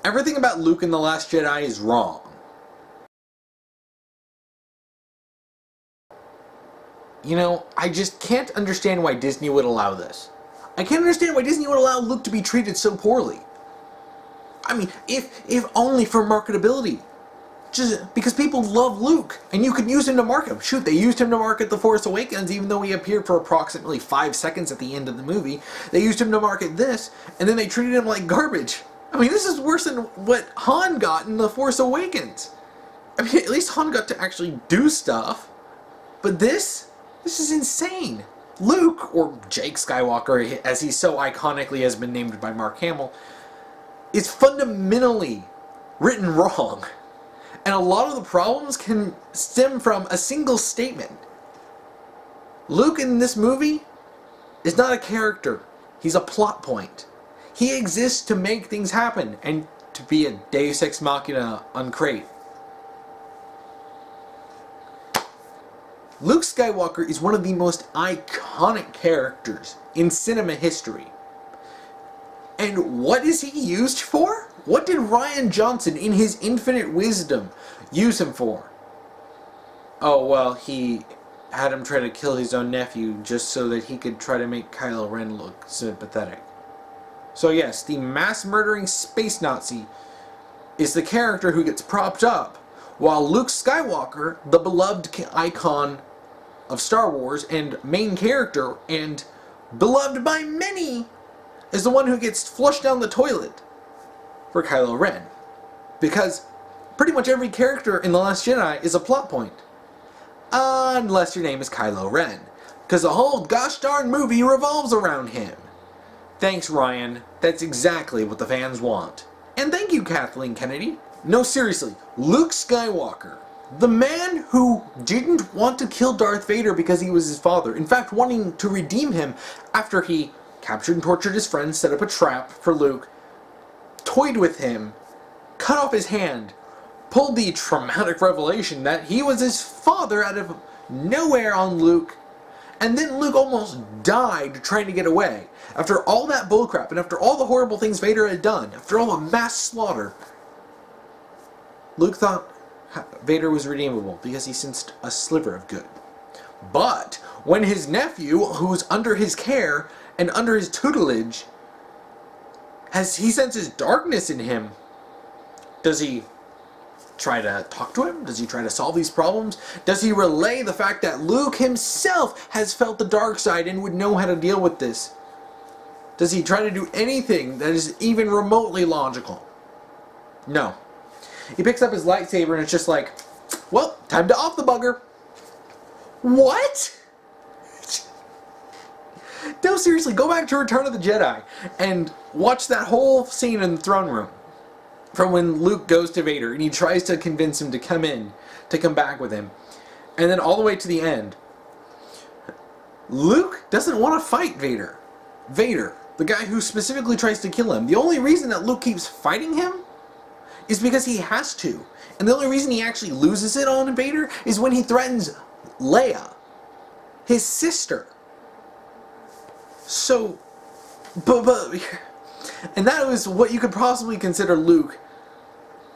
Everything about Luke in The Last Jedi is wrong. You know, I just can't understand why Disney would allow this. I can't understand why Disney would allow Luke to be treated so poorly. I mean, if only for marketability. Just because people love Luke, and you could use him to market him. Shoot, they used him to market The Force Awakens, even though he appeared for approximately 5 seconds at the end of the movie. They used him to market this, and then they treated him like garbage. I mean, this is worse than what Han got in The Force Awakens. I mean, at least Han got to actually do stuff. But this is insane. Luke, or Jake Skywalker, as he so iconically has been named by Mark Hamill, is fundamentally written wrong. And a lot of the problems can stem from a single statement. Luke in this movie is not a character. He's a plot point. He exists to make things happen and to be a Deus Ex Machina on Crate. Luke Skywalker is one of the most iconic characters in cinema history. And what is he used for? What did Rian Johnson, in his infinite wisdom, use him for? Oh, well, he had him try to kill his own nephew just so that he could try to make Kylo Ren look sympathetic. So yes, the mass-murdering space Nazi is the character who gets propped up, while Luke Skywalker, the beloved icon of Star Wars and main character, and beloved by many, is the one who gets flushed down the toilet for Kylo Ren. Because pretty much every character in The Last Jedi is a plot point. Unless your name is Kylo Ren. Because the whole gosh darn movie revolves around him. Thanks, Ryan. That's exactly what the fans want. And thank you, Kathleen Kennedy. No, seriously, Luke Skywalker, the man who didn't want to kill Darth Vader because he was his father, in fact wanting to redeem him after he captured and tortured his friends, set up a trap for Luke, toyed with him, cut off his hand, pulled the traumatic revelation that he was his father out of nowhere on Luke, and then Luke almost died trying to get away. After all that bullcrap, and after all the horrible things Vader had done, after all the mass slaughter, Luke thought Vader was redeemable because he sensed a sliver of good. But when his nephew, who's under his care and under his tutelage, he senses darkness in him, does he try to talk to him? Does he try to solve these problems? Does he relay the fact that Luke himself has felt the dark side and would know how to deal with this? Does he try to do anything that is even remotely logical? No. He picks up his lightsaber and it's just like, well, time to off the bugger. What? No, seriously, go back to Return of the Jedi and watch that whole scene in the throne room. From when Luke goes to Vader and he tries to convince him to come back with him. And then all the way to the end. Luke doesn't want to fight Vader. Vader, the guy who specifically tries to kill him. The only reason that Luke keeps fighting him is because he has to. And the only reason he actually loses it on Vader is when he threatens Leia, his sister. So, and that was what you could possibly consider Luke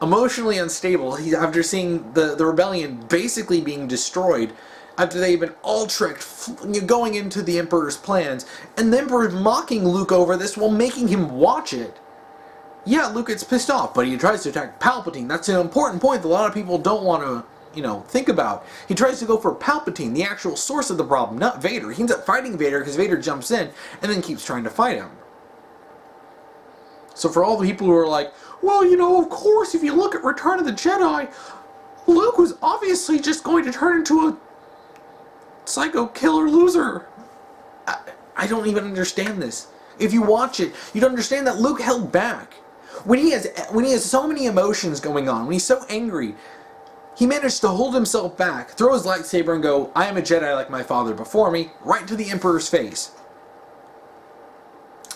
emotionally unstable. After seeing the rebellion basically being destroyed, after they've been all tricked, going into the Emperor's plans, and the Emperor mocking Luke over this while making him watch it. Yeah, Luke gets pissed off, but he tries to attack Palpatine. That's an important point that a lot of people don't want to, think about. He tries to go for Palpatine, the actual source of the problem, not Vader. He ends up fighting Vader because Vader jumps in and then keeps trying to fight him. So for all the people who are like, well, of course, if you look at Return of the Jedi, Luke was obviously just going to turn into a psycho killer loser. I don't even understand this. If you watch it, you'd understand that Luke held back. When he has so many emotions going on, when he's so angry, he managed to hold himself back, throw his lightsaber and go, I am a Jedi like my father before me, right to the Emperor's face.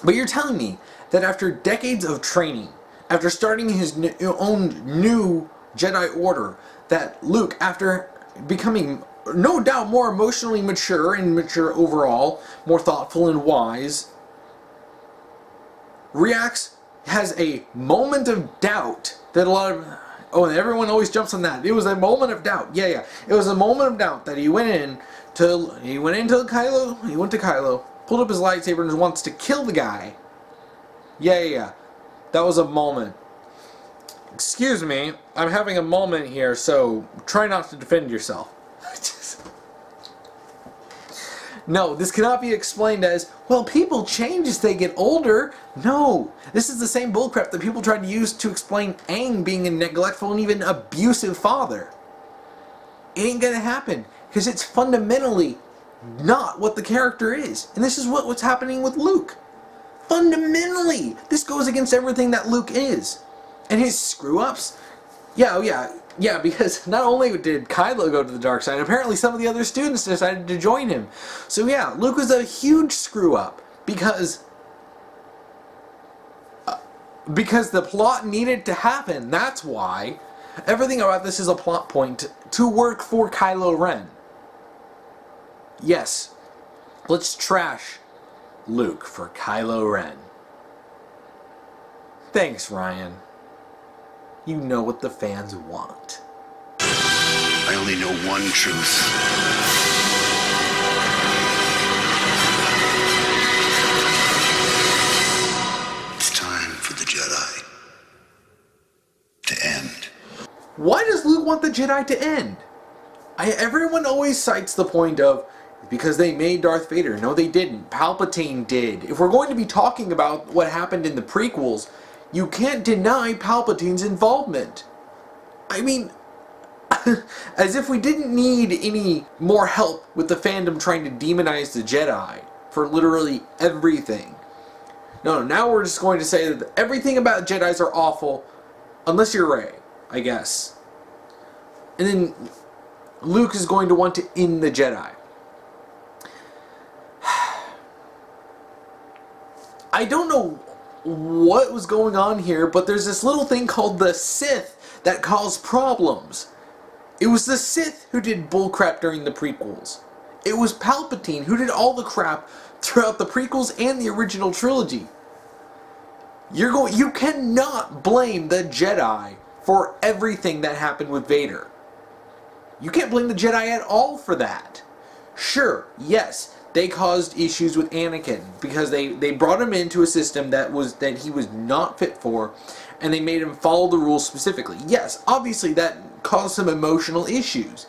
But you're telling me that after decades of training, after starting his own new Jedi Order, that Luke, after becoming no doubt more emotionally mature and mature overall, more thoughtful and wise, reacts has a moment of doubt that a lot of... Oh, and everyone always jumps on that. It was a moment of doubt. Yeah. It was a moment of doubt that he went to Kylo. He went to Kylo, pulled up his lightsaber, and wants to kill the guy. Yeah. That was a moment. Excuse me, I'm having a moment here, so try not to defend yourself. No, this cannot be explained as, well, people change as they get older. No, this is the same bullcrap that people tried to use to explain Aang being a neglectful and even abusive father. It ain't gonna happen, because it's fundamentally not what the character is. And this is what's happening with Luke. Fundamentally, this goes against everything that Luke is. And his screw-ups, yeah, because not only did Kylo go to the dark side, apparently some of the other students decided to join him. So yeah, Luke was a huge screw-up because the plot needed to happen. That's why. Everything about this is a plot point to work for Kylo Ren. Yes, let's trash Luke for Kylo Ren. Thanks, Ryan. You know what the fans want. I only know one truth. It's time for the Jedi to end. Why does Luke want the Jedi to end? Everyone always cites the point of, because they made Darth Vader. No, they didn't. Palpatine did. If we're going to be talking about what happened in the prequels, you can't deny Palpatine's involvement. I mean, as if we didn't need any more help with the fandom trying to demonize the Jedi for literally everything. No, now we're just going to say that everything about Jedis are awful, unless you're Rey, I guess. And then Luke is going to want to end the Jedi. I don't know what was going on here, but there's this little thing called the Sith that caused problems. It was the Sith who did bullcrap during the prequels. It was Palpatine who did all the crap throughout the prequels and the original trilogy. You cannot blame the Jedi for everything that happened with Vader. You can't blame the Jedi at all for that. Sure, yes, they caused issues with Anakin because they brought him into a system that he was not fit for, and they made him follow the rules specifically. Yes, obviously that caused some emotional issues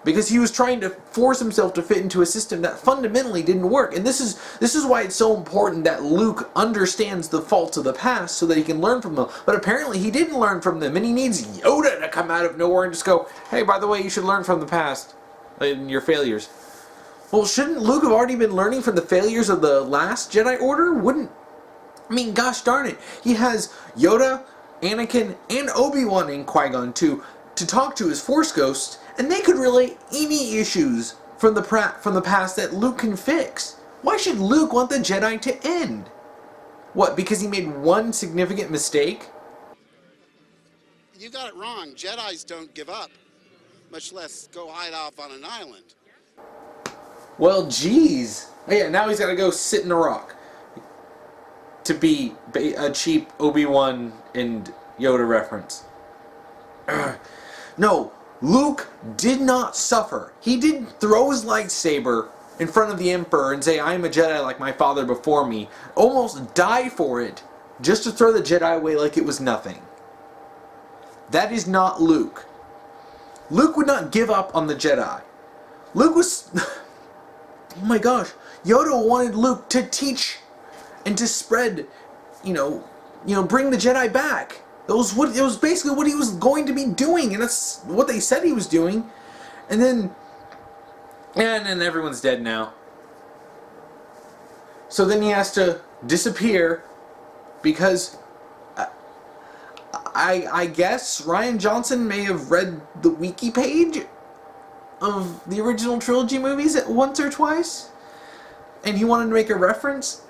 because he was trying to force himself to fit into a system that fundamentally didn't work. And this is why it's so important that Luke understands the faults of the past so that he can learn from them. But apparently he didn't learn from them, and he needs Yoda to come out of nowhere and just go, "Hey, by the way, you should learn from the past and your failures." Well, shouldn't Luke have already been learning from the failures of the Last Jedi Order? I mean, gosh darn it. He has Yoda, Anakin, and Obi-Wan and Qui-Gon to talk to as Force Ghosts, and they could relay any issues from the past that Luke can fix. Why should Luke want the Jedi to end? What, because he made one significant mistake? You got it wrong. Jedis don't give up, much less go hide off on an island. Well, geez. Oh, yeah, now he's got to go sit in a rock to be a cheap Obi-Wan and Yoda reference. No, Luke did not suffer. He didn't throw his lightsaber in front of the Emperor and say, "I am a Jedi like my father before me," almost die for it just to throw the Jedi away like it was nothing. That is not Luke. Luke would not give up on the Jedi. Luke was... Oh my gosh, Yoda wanted Luke to teach and to spread, bring the Jedi back. It was basically what he was going to be doing, and that's what they said he was doing. And then everyone's dead now. So then he has to disappear because I guess Rian Johnson may have read the wiki page of the original trilogy movies once or twice, and he wanted to make a reference.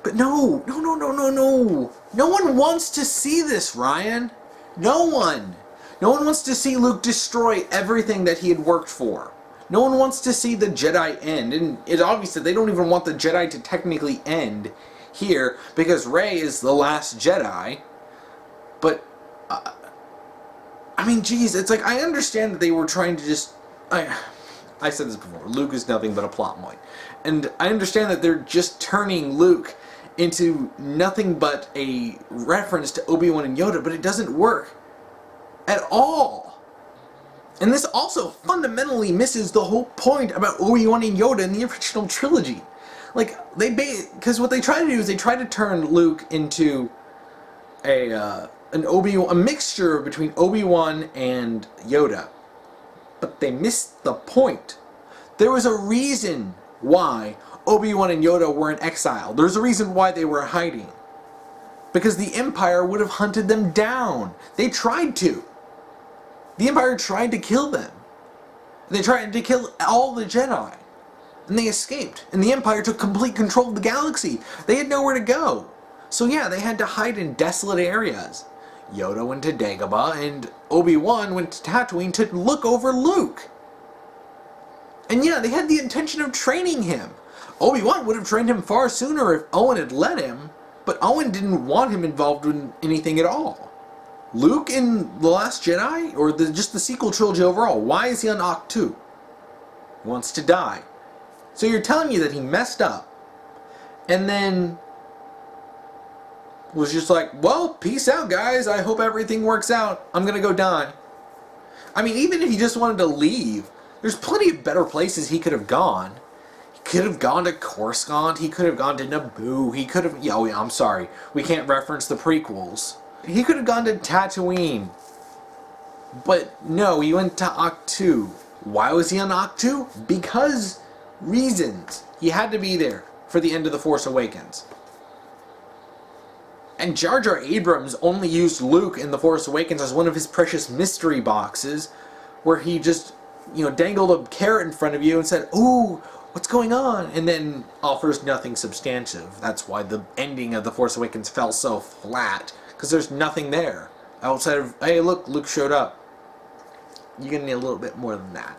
But no one wants to see this, Ryan. No one wants to see Luke destroy everything that he had worked for. No one wants to see the Jedi end, and it's obvious that they don't even want the Jedi to technically end. here because Rey is the Last Jedi. But, I mean, geez, it's like, I understand that they were trying to just... I said this before, Luke is nothing but a plot point. And I understand that they're just turning Luke into nothing but a reference to Obi-Wan and Yoda, but it doesn't work at all. And this also fundamentally misses the whole point about Obi-Wan and Yoda in the original trilogy. Like, because what they try to do is they try to turn Luke into a mixture between Obi-Wan and Yoda. But they missed the point. There was a reason why Obi-Wan and Yoda were in exile. There's a reason why they were hiding. Because the Empire would have hunted them down. They tried to. The Empire tried to kill them. They tried to kill all the Jedi. And they escaped. And the Empire took complete control of the galaxy. They had nowhere to go. So yeah, they had to hide in desolate areas. Yoda went to Dagobah, and Obi-Wan went to Tatooine to look over Luke. And yeah, they had the intention of training him. Obi-Wan would have trained him far sooner if Owen had let him, but Owen didn't want him involved in anything at all. Luke in The Last Jedi, or just the sequel trilogy overall, why is he on Ahch-To? He wants to die. So you're telling me that he messed up, and then was just like, well, peace out, guys. I hope everything works out. I'm gonna go die. I mean, even if he just wanted to leave, there's plenty of better places he could have gone. He could have gone to Coruscant. He could have gone to Naboo. He could have... Oh, yeah, I'm sorry. We can't reference the prequels. He could have gone to Tatooine. But no, he went to Ahch-To. Why was he on Ahch-To? Because reasons. He had to be there for the end of The Force Awakens. And Jar Jar Abrams only used Luke in The Force Awakens as one of his precious mystery boxes, where he just, dangled a carrot in front of you and said, ooh, what's going on? And then offers nothing substantive. That's why the ending of The Force Awakens fell so flat, because there's nothing there. Outside of, hey, look, Luke showed up. You're going to need a little bit more than that.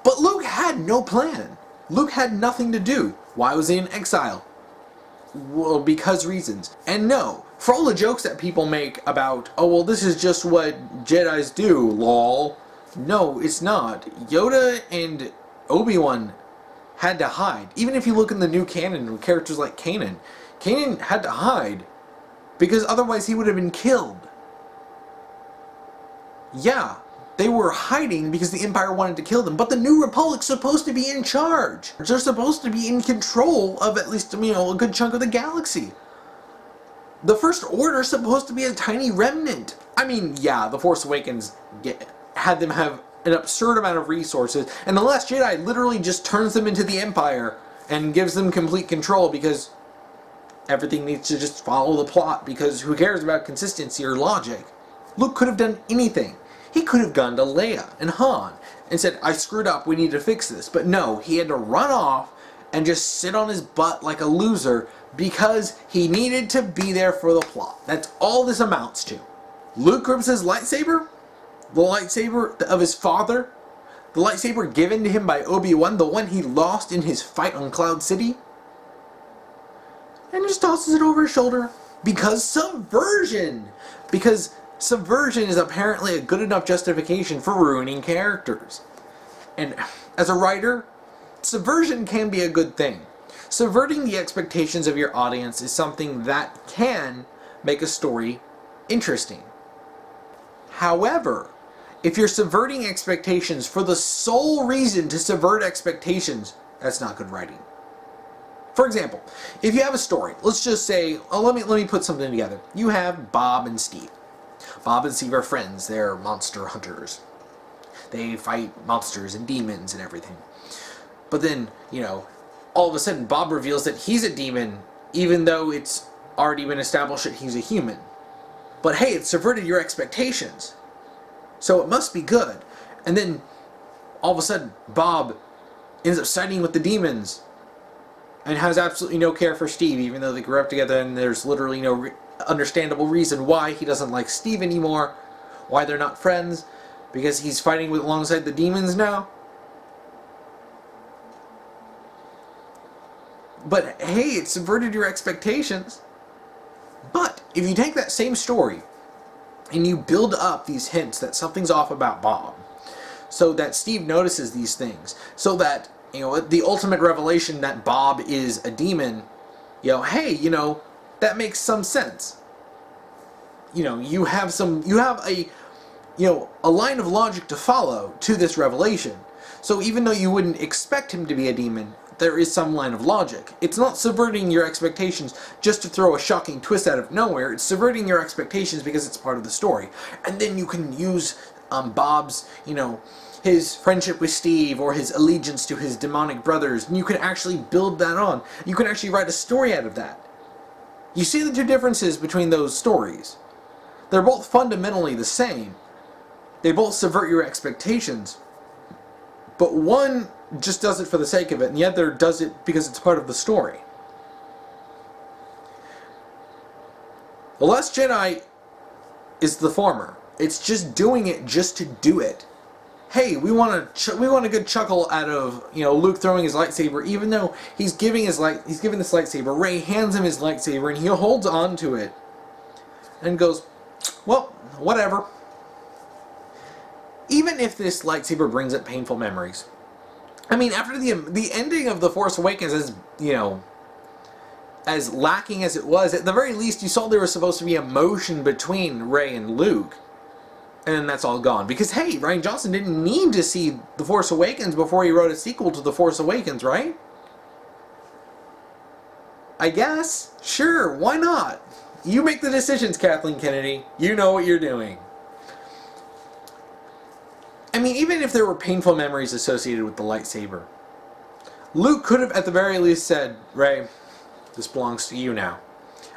But Luke had no plan. Luke had nothing to do. Why was he in exile? Well, because reasons. And no, for all the jokes that people make about, oh, well, this is just what Jedis do, lol. No, it's not. Yoda and Obi-Wan had to hide. Even if you look in the new canon with characters like Kanan, Kanan had to hide because otherwise he would have been killed. Yeah, they were hiding because the Empire wanted to kill them, but the New Republic's supposed to be in charge. They're supposed to be in control of at least, a good chunk of the galaxy. The First Order's supposed to be a tiny remnant. I mean, yeah, The Force Awakens had them have an absurd amount of resources, and The Last Jedi literally just turns them into the Empire and gives them complete control because everything needs to just follow the plot, because who cares about consistency or logic? Luke could have done anything. He could have gone to Leia and Han and said, I screwed up, we need to fix this. But no, he had to run off and just sit on his butt like a loser because he needed to be there for the plot. That's all this amounts to. Luke grips his lightsaber, the lightsaber of his father, the lightsaber given to him by Obi-Wan, the one he lost in his fight on Cloud City, and just tosses it over his shoulder because subversion. Because subversion is apparently a good enough justification for ruining characters. And as a writer, subversion can be a good thing. Subverting the expectations of your audience is something that can make a story interesting. However, if you're subverting expectations for the sole reason to subvert expectations, that's not good writing. For example, if you have a story, let's just say, let me put something together. You have Bob and Steve. Bob and Steve are friends. They're monster hunters. They fight monsters and demons and everything. But then, all of a sudden Bob reveals that he's a demon, even though it's already been established that he's a human. But hey, it subverted your expectations, so it must be good. And then, all of a sudden, Bob ends up siding with the demons and has absolutely no care for Steve, even though they grew up together and there's literally no understandable reason why he doesn't like Steve anymore, why they're not friends, because he's fighting alongside the demons now. But hey, it subverted your expectations. But if you take that same story and you build up these hints that something's off about Bob, so that Steve notices these things, so that, you know, the ultimate revelation that Bob is a demon, you know, hey, you know, that makes some sense. You know, you have a, you know, a line of logic to follow to this revelation. So even though you wouldn't expect him to be a demon, there is some line of logic. It's not subverting your expectations just to throw a shocking twist out of nowhere. It's subverting your expectations because it's part of the story. And then you can use Bob's, you know, his friendship with Steve or his allegiance to his demonic brothers, and you can actually build that on. You can actually write a story out of that. You see the two differences between those stories. They're both fundamentally the same. They both subvert your expectations. But one just does it for the sake of it, and the other does it because it's part of the story. The Last Jedi is the former. It's just doing it just to do it. Hey, we want a good chuckle out of, you know, Luke throwing his lightsaber, even though he's giving this lightsaber. Rey hands him his lightsaber, and he holds on to it and goes, well, whatever. Even if this lightsaber brings up painful memories. I mean, after the ending of The Force Awakens, as, you know, as lacking as it was, at the very least you saw there was supposed to be emotion between Rey and Luke. And then that's all gone. Because, hey, Rian Johnson didn't need to see The Force Awakens before he wrote a sequel to The Force Awakens, right? I guess. Sure, why not? You make the decisions, Kathleen Kennedy. You know what you're doing. I mean, even if there were painful memories associated with the lightsaber, Luke could have at the very least said, Rey, this belongs to you now.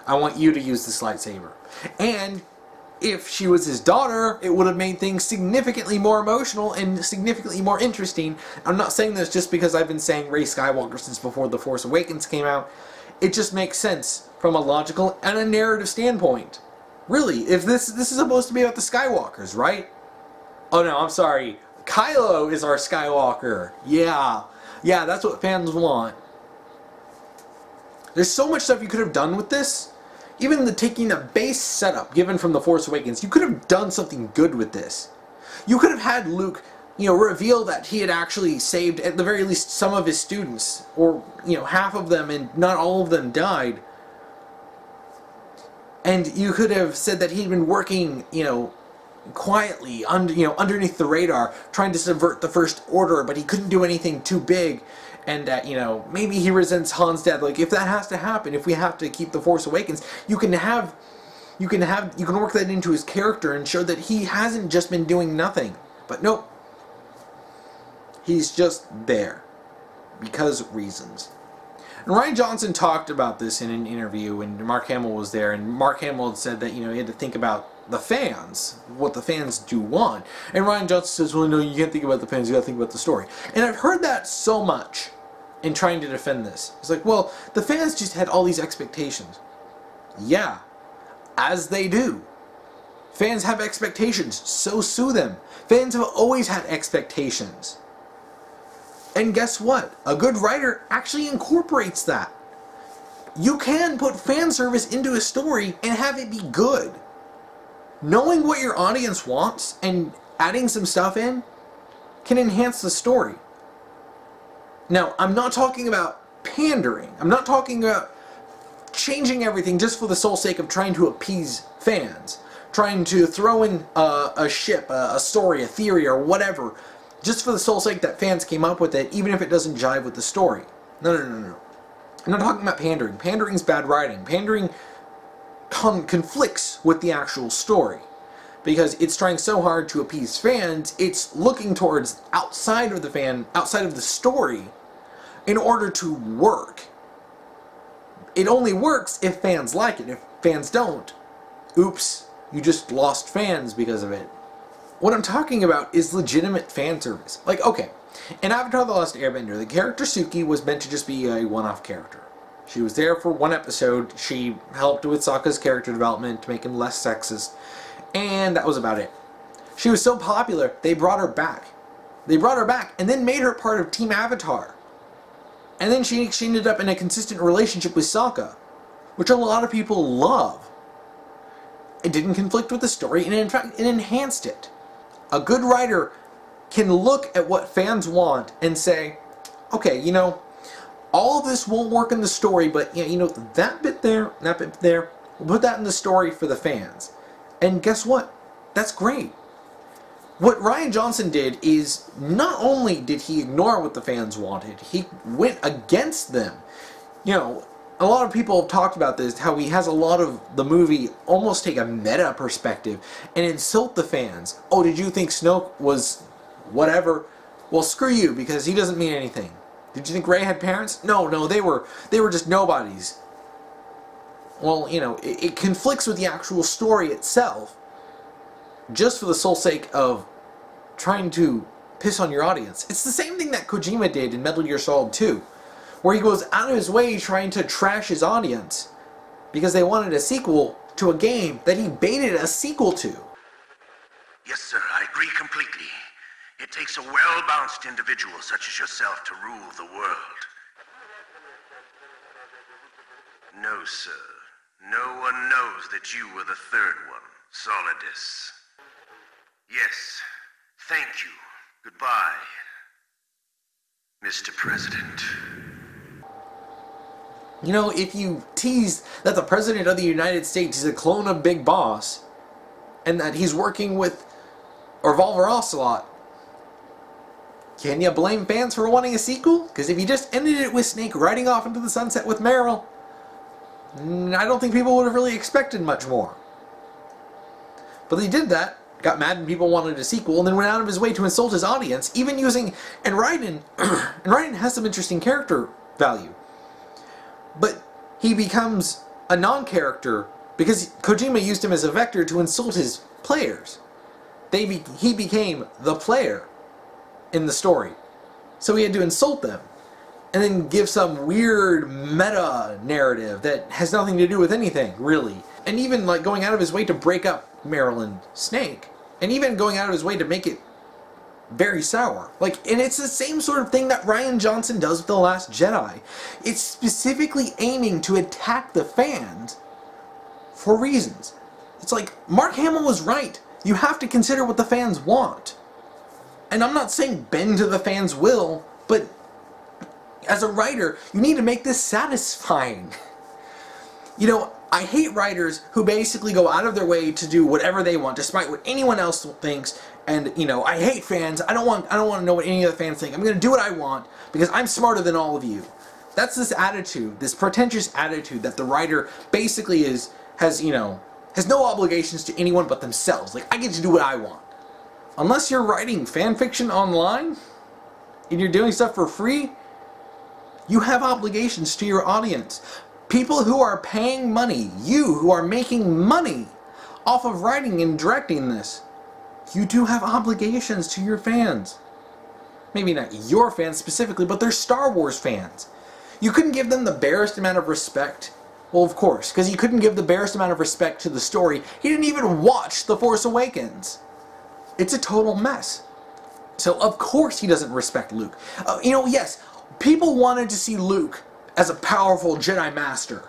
I want you to use this lightsaber. And if she was his daughter, it would have made things significantly more emotional and significantly more interesting. I'm not saying this just because I've been saying Rey Skywalker since before The Force Awakens came out. It just makes sense from a logical and a narrative standpoint. Really, if this is supposed to be about the Skywalkers, right? Oh no, I'm sorry. Kylo is our Skywalker. Yeah, that's what fans want. There's so much stuff you could have done with this. Even taking the base setup given from The Force Awakens, you could have done something good with this. You could have had Luke, you know, reveal that he had actually saved at the very least some of his students, or, you know, half of them, and not all of them died. And you could have said that he'd been working, you know, quietly, underneath the radar, trying to subvert the First Order, but he couldn't do anything too big. And that, you know, maybe he resents Han's death. Like, if that has to happen, if we have to keep The Force Awakens, you can work that into his character and show that he hasn't just been doing nothing. But nope. He's just there. Because reasons. And Rian Johnson talked about this in an interview, and Mark Hamill was there, and Mark Hamill had said that, you know, he had to think about the fans, what the fans do want. And Rian Johnson says, well, no, you can't think about the fans, you gotta think about the story. And I've heard that so much in trying to defend this. It's like, well, the fans just had all these expectations. Yeah, as they do. Fans have expectations, so sue them. Fans have always had expectations. And guess what? A good writer actually incorporates that. You can put fan service into a story and have it be good. Knowing what your audience wants and adding some stuff in can enhance the story. Now, I'm not talking about pandering. I'm not talking about changing everything just for the sole sake of trying to appease fans. Trying to throw in a ship, a story, a theory, or whatever, just for the sole sake that fans came up with it, even if it doesn't jive with the story. No. I'm not talking about pandering. Pandering's bad writing. Pandering conflicts with the actual story. Because it's trying so hard to appease fans, it's looking towards outside of the story, in order to work. It only works if fans like it. If fans don't, oops, you just lost fans because of it. What I'm talking about is legitimate fan service. Like, okay, in Avatar: The Last Airbender, the character Suki was meant to just be a one-off character. She was there for one episode, she helped with Sokka's character development to make him less sexist, and that was about it. She was so popular, they brought her back. They brought her back and then made her part of Team Avatar. And then she ended up in a consistent relationship with Sokka, which a lot of people love. It didn't conflict with the story, and in fact, it enhanced it. A good writer can look at what fans want and say, okay, you know, all of this won't work in the story, but you know, that bit there, we'll put that in the story for the fans. And guess what? That's great. What Rian Johnson did is, not only did he ignore what the fans wanted, he went against them. You know, a lot of people have talked about this, how he has a lot of the movie almost take a meta perspective and insult the fans. Oh, did you think Snoke was whatever? Well, screw you, because he doesn't mean anything. Did you think Rey had parents? No, they were just nobodies. Well, you know, it conflicts with the actual story itself, just for the sole sake of trying to piss on your audience. It's the same thing that Kojima did in Metal Gear Solid 2, where he goes out of his way trying to trash his audience because they wanted a sequel to a game that he baited a sequel to. Yes, sir, I agree completely. It takes a well-balanced individual such as yourself to rule the world. No, sir. No one knows that you were the third one, Solidus. Yes, thank you. Goodbye, Mr. President. You know, if you tease that the President of the United States is a clone of Big Boss, and that he's working with Revolver Ocelot, can you blame fans for wanting a sequel? Because if you just ended it with Snake riding off into the sunset with Meryl, I don't think people would have really expected much more. But they did that, got mad and people wanted a sequel, and then went out of his way to insult his audience, even using... And Raiden, and Raiden has some interesting character value. But he becomes a non-character because Kojima used him as a vector to insult his players. He became the player in the story. So he had to insult them. And then give some weird meta narrative that has nothing to do with anything, really. And even like going out of his way to break up Meryl and Snake. And even going out of his way to make it very sour. Like, and it's the same sort of thing that Rian Johnson does with The Last Jedi. It's specifically aiming to attack the fans for reasons. It's like, Mark Hamill was right. You have to consider what the fans want. And I'm not saying bend to the fans' will, but as a writer, you need to make this satisfying. You know, I hate writers who basically go out of their way to do whatever they want, despite what anyone else thinks. And you know, I hate fans. I don't want to know what any of the fans think. I'm going to do what I want because I'm smarter than all of you. That's this attitude, this pretentious attitude that the writer basically has no obligations to anyone but themselves. Like, I get to do what I want. Unless you're writing fan fiction online and you're doing stuff for free, you have obligations to your audience. People who are paying money, you who are making money off of writing and directing this, you do have obligations to your fans. Maybe not your fans specifically, but they're Star Wars fans. You couldn't give them the barest amount of respect. Well, of course, because he couldn't give the barest amount of respect to the story. He didn't even watch The Force Awakens. It's a total mess. So, of course he doesn't respect Luke. You know, yes, people wanted to see Luke as a powerful Jedi Master.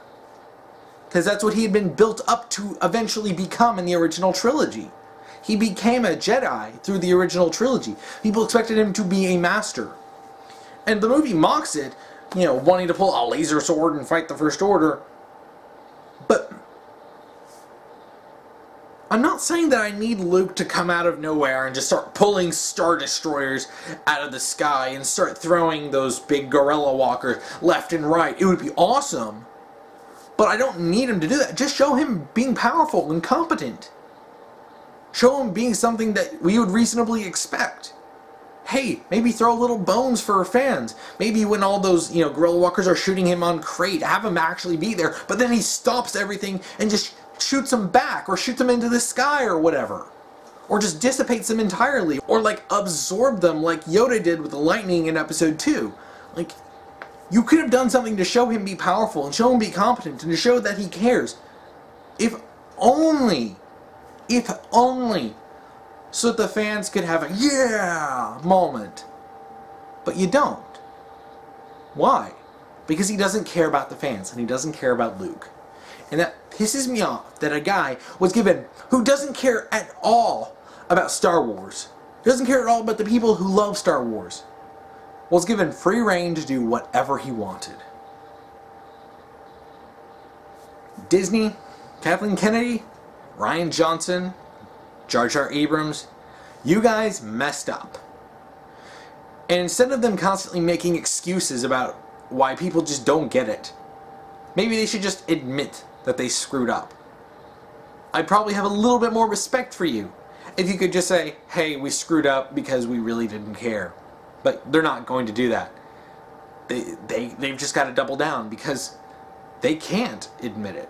Because that's what he had been built up to eventually become in the original trilogy. He became a Jedi through the original trilogy. People expected him to be a master. And the movie mocks it, you know, wanting to pull a laser sword and fight the First Order. But I'm not saying that I need Luke to come out of nowhere and just start pulling Star Destroyers out of the sky and start throwing those big gorilla walkers left and right. It would be awesome. But I don't need him to do that. Just show him being powerful and competent. Show him being something that we would reasonably expect. Hey, maybe throw little bones for fans. Maybe when all those, you know, gorilla walkers are shooting him on crate, have him actually be there, but then he stops everything and just shoots them back, or shoots them into the sky, or whatever. Or just dissipates them entirely, or like absorb them like Yoda did with the lightning in episode 2. Like, you could have done something to show him be powerful, and show him be competent, and to show that he cares. If only, so that the fans could have a yeah moment. But you don't. Why? because he doesn't care about the fans and he doesn't care about Luke. And that pisses me off that a guy was given, who doesn't care at all about Star Wars, doesn't care at all about the people who love Star Wars, was given free reign to do whatever he wanted. Disney, Kathleen Kennedy, Rian Johnson, Jar Jar Abrams, you guys messed up. And instead of them constantly making excuses about why people just don't get it, maybe they should just admit that they screwed up. I'd probably have a little bit more respect for you if you could just say, hey, we screwed up because we really didn't care. But they're not going to do that. They've just got to double down because they can't admit it.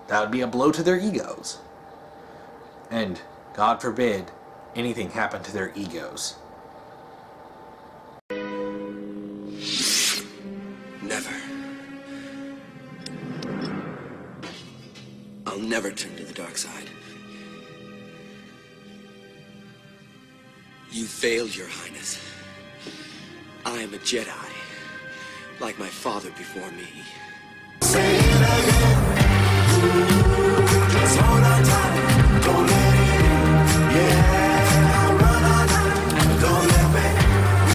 That would be a blow to their egos. And God forbid anything happen to their egos. Never. I'll never turn to the dark side. You failed, Your Highness. I am a Jedi, like my father before me. Say it again.